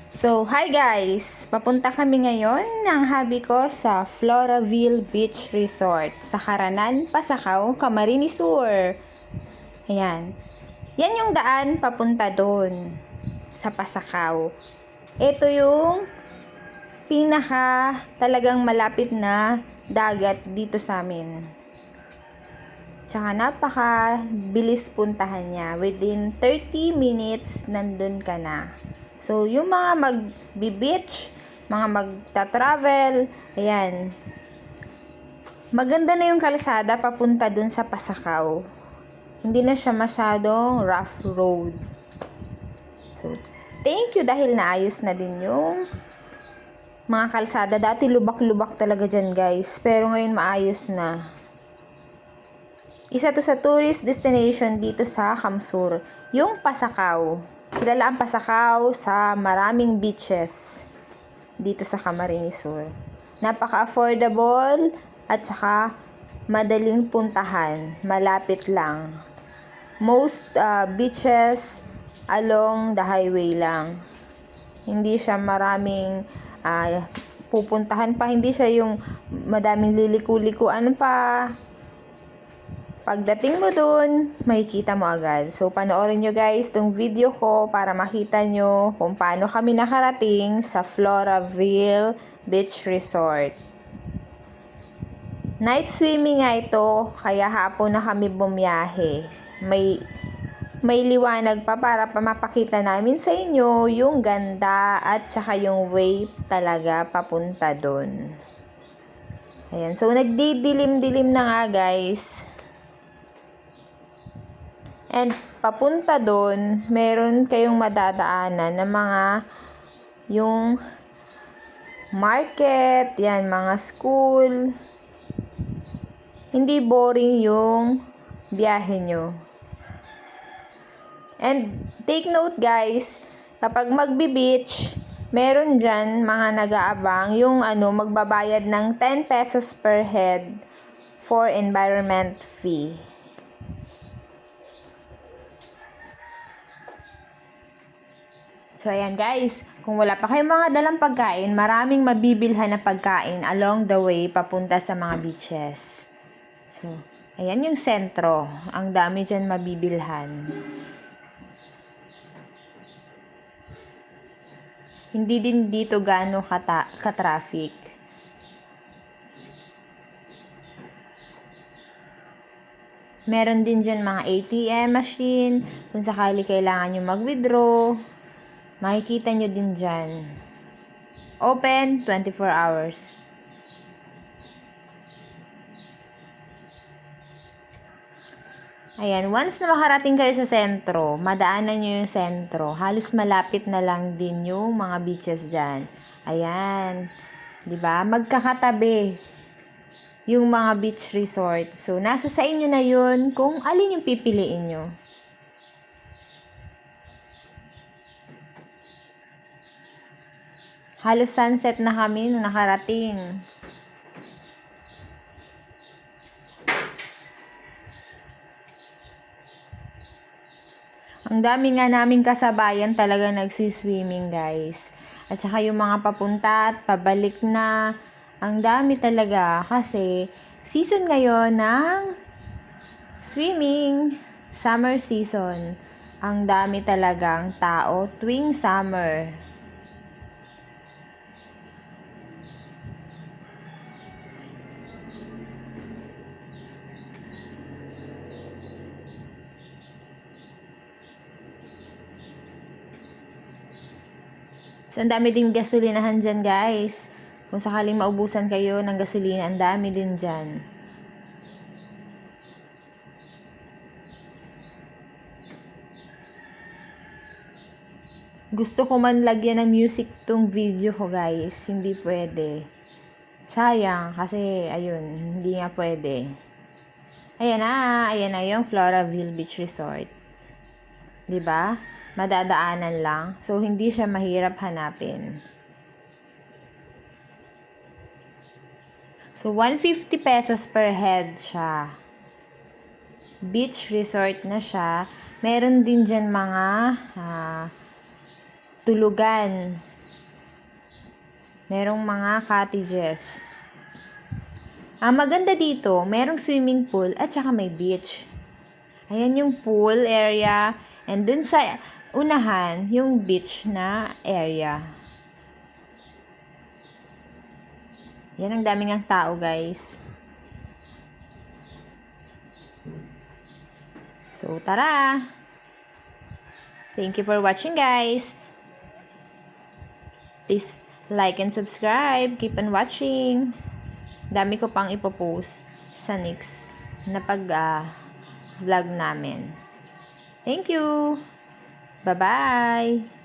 So, hi guys! Papunta kami ngayon ng hubby ko sa Floraville Beach Resort sa Haranan, Pasakaw, Camarines Sur. Ayan. Yan yung daan papunta doon sa Pasakaw. Ito yung pinaka talagang malapit na dagat dito sa amin. Tsaka napaka bilis puntahan niya. Within 30 minutes, nandun ka na. So, yung mga mag-beach, mga magta-travel, ayan. Maganda na yung kalsada papunta dun sa Pasakaw. Hindi na siya masyadong rough road. So, thank you dahil naayos na din yung mga kalsada. Dati lubak-lubak talaga dyan guys. Pero ngayon maayos na. Isa to sa tourist destination dito sa Kamsur, yung Pasakaw. Kilala ang Pasakaw sa maraming beaches dito sa Camarines Sur. Napaka-affordable at saka madaling puntahan, malapit lang. Most beaches along the highway lang. Hindi siya maraming pupuntahan pa, hindi siya yung madaming liliko-liko. Ano pa? Pagdating mo dun, makikita mo agad. So, panoorin nyo guys tong video ko para makita nyo kung paano kami nakarating sa Floraville Beach Resort. Night swimming nga ito, kaya hapon na kami bumiyahe. May liwanag pa para mapakita namin sa inyo yung ganda at saka yung way talaga papunta dun. Ayan, so nagdidilim-dilim na nga guys. And papunta doon, meron kayong madadaanan ng mga yung market, yan, mga school. Hindi boring yung biyahe nyo. And take note guys, kapag magbi-beach, meron dyan mga nag-aabang yung magbabayad ng 10 pesos per head for environment fee. So, ayan guys, kung wala pa kayong mga dalang pagkain, maraming mabibilhan na pagkain along the way papunta sa mga beaches. So, ayan yung sentro. Ang dami dyan mabibilhan. Hindi din dito gaano ka-traffic. Meron din dyan mga ATM machine, kung sakali kailangan nyo mag-withdraw. Makikita nyo din dyan. Open 24 hours. Ayan, once na makarating kayo sa sentro, madaanan nyo yung sentro. Halos malapit na lang din yung mga beaches dyan. Ayan. 'Di ba? Magkakatabi yung mga beach resort. So, nasa sa inyo na yun kung alin yung pipiliin nyo. Halos sunset na kami nung nakarating. Ang dami nga naming kasabayan talaga nagsiswimming guys. At saka yung mga papunta at pabalik na. Ang dami talaga kasi season ngayon ng swimming, summer season. Ang dami talagang tao tuwing summer. So, ang dami din gasolinahan dyan, guys. Kung sakaling maubusan kayo ng gasolina, ang dami din dyan. Gusto ko man lagyan ng music tong video ko, guys. Hindi pwede. Sayang, kasi, ayun, hindi nga pwede. Ayan na yung Floraville Beach Resort. 'Di ba? Madadaanan lang. So, hindi siya mahirap hanapin. So, 150 pesos per head siya. Beach resort na siya. Meron din dyan mga tulugan. Merong mga cottages. Ang maganda dito, merong swimming pool at saka may beach. Ayan yung pool area. And dun sa unahan, yung beach na area. Yan, ang daming ang tao, guys. So, tara! Thank you for watching, guys. Please like and subscribe. Keep on watching. Dami ko pang ipopost sa next na vlog namin. Thank you! Bye-bye!